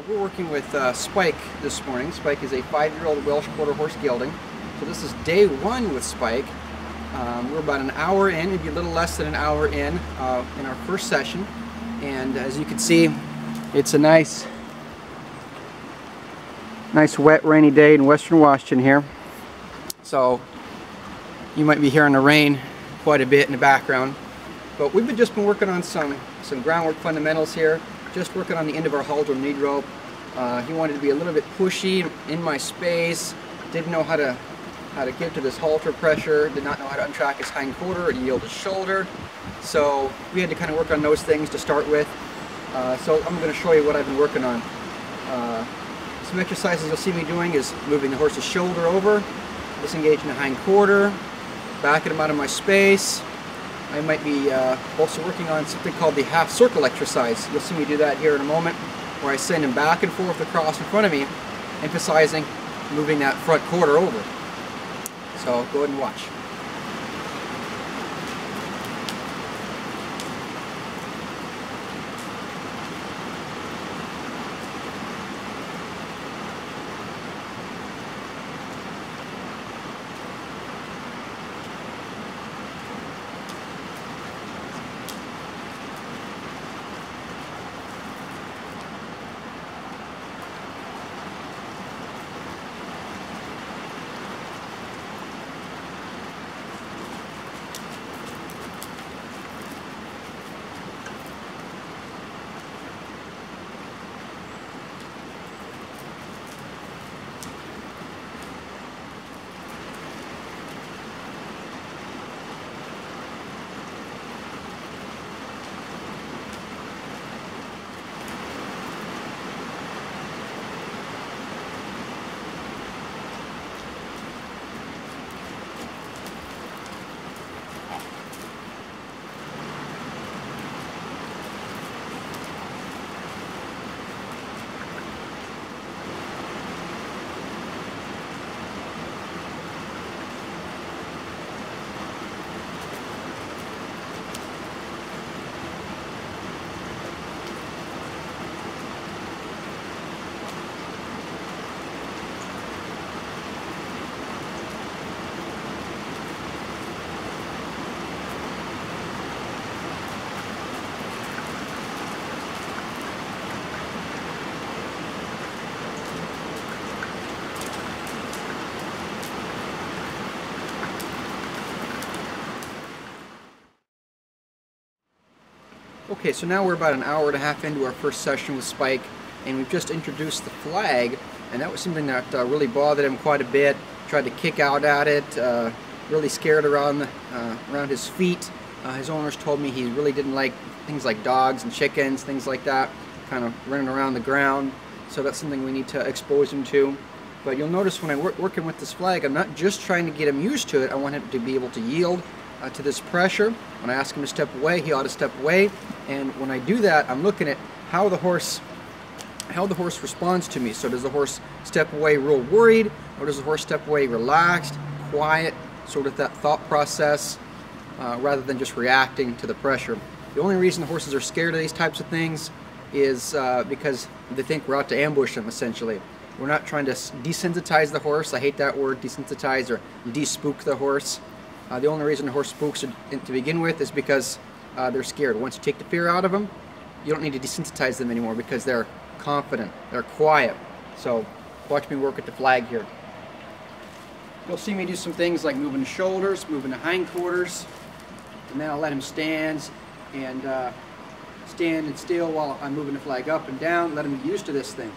we're working with Spike this morning. Spike is a 5-year-old Welsh Quarter Horse gelding. So this is day 1 with Spike. We're about an hour in, maybe a little less than an hour in our first session. And as you can see, it's a nice wet rainy day in Western Washington here. So you might be hearing the rain quite a bit in the background. But we've just been working on some groundwork fundamentals here. Just working on the end of our halter lead rope. He wanted to be a little bit pushy in my space. Didn't know how to get to this halter pressure. Did not know how to untrack his hind quarter or yield his shoulder. So we had to kind of work on those things to start with. So I'm going to show you what I've been working on. Some exercises you'll see me doing is moving the horse's shoulder over, disengaging the hind quarter, backing him out of my space. I might be also working on something called the half circle exercise. You'll see me do that here in a moment, where I send him back and forth across in front of me, emphasizing moving that front quarter over. So go ahead and watch. Okay, so now we're about an hour and a half into our first session with Spike, and we've just introduced the flag, and that was something that really bothered him quite a bit. Tried to kick out at it, really scared around his feet. His owners told me he really didn't like things like dogs and chickens, things like that, kind of running around the ground. So that's something we need to expose him to. But you'll notice when I'm working with this flag, I'm not just trying to get him used to it. I want him to be able to yield to this pressure. When I ask him to step away, he ought to step away. And when I do that, I'm looking at how the horse responds to me. So does the horse step away real worried, or does the horse step away relaxed, quiet, sort of that thought process, rather than just reacting to the pressure. The only reason the horses are scared of these types of things is because they think we're out to ambush them, essentially. We're not trying to desensitize the horse. I hate that word, desensitize, or de-spook the horse. The only reason the horse spooks to begin with is because they're scared. Once you take the fear out of them, you don't need to desensitize them anymore because they're confident, they're quiet. So watch me work with the flag here. You'll see me do some things like moving the shoulders, moving the hindquarters, and then I'll let him stand still while I'm moving the flag up and down, let him get used to this thing.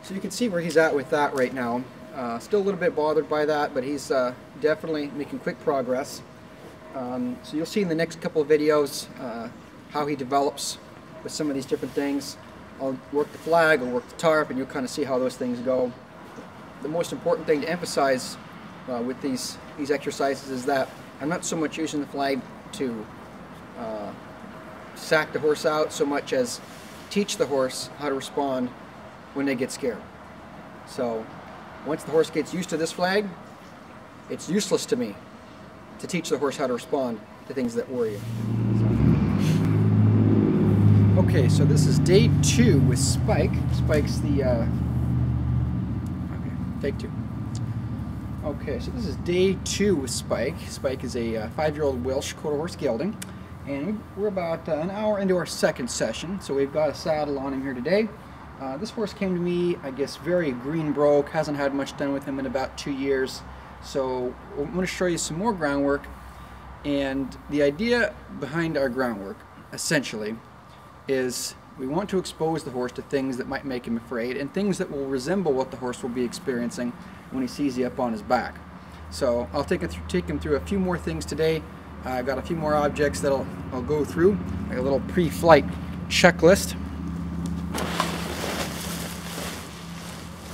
So you can see where he's at with that right now. Still a little bit bothered by that, but he's definitely making quick progress. So you'll see in the next couple of videos how he develops with some of these different things. I'll work the flag, I'll work the tarp, and you'll kind of see how those things go. The most important thing to emphasize with these exercises is that I'm not so much using the flag to sack the horse out so much as teach the horse how to respond when they get scared. So once the horse gets used to this flag, it's useless to me to teach the horse how to respond to things that worry him. Okay, so this is day 2 with Spike. Spike's the okay, take 2. Okay, so this is day 2 with Spike. Spike is a 5-year-old Welsh Quarter Horse gelding, and we're about an hour into our second session. So we've got a saddle on him here today. This horse came to me, I guess, very green broke, hasn't had much done with him in about 2 years. So I'm going to show you some more groundwork, and the idea behind our groundwork, essentially, is we want to expose the horse to things that might make him afraid and things that will resemble what the horse will be experiencing when he sees you up on his back. So I'll take him through a few more things today. I've got a few more objects that I'll go through, like a little pre-flight checklist.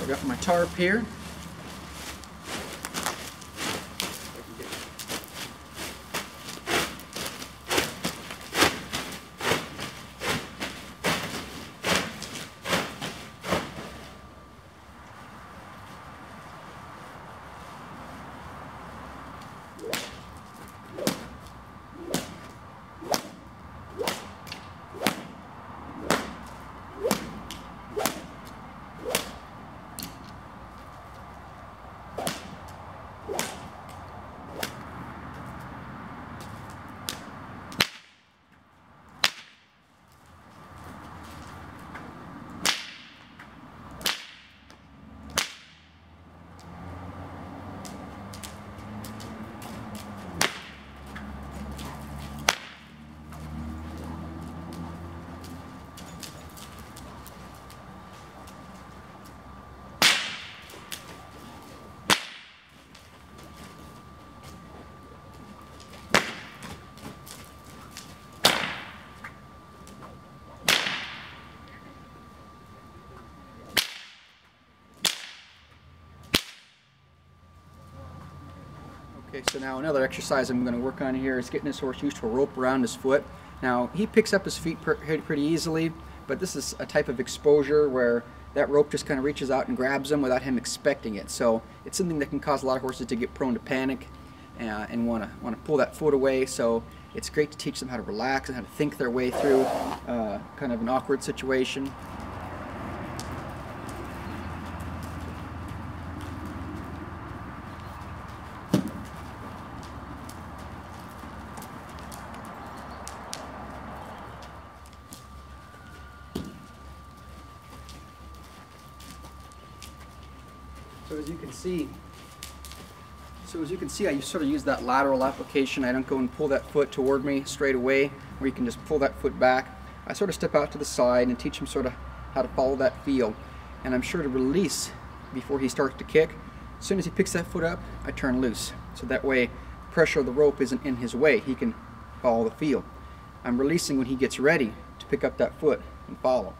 I've got my tarp here. Okay, so now another exercise I'm going to work on here is getting this horse used to a rope around his foot. Now, he picks up his feet pretty easily, but this is a type of exposure where that rope just kind of reaches out and grabs him without him expecting it. So it's something that can cause a lot of horses to get prone to panic and want to pull that foot away. So it's great to teach them how to relax and how to think their way through kind of an awkward situation. So as you can see, I sort of use that lateral application. I don't go and pull that foot toward me straight away, where you can just pull that foot back. I sort of step out to the side and teach him sort of how to follow that feel. And I'm sure to release before he starts to kick. As soon as he picks that foot up, I turn loose. So that way, pressure of the rope isn't in his way. He can follow the feel. I'm releasing when he gets ready to pick up that foot and follow.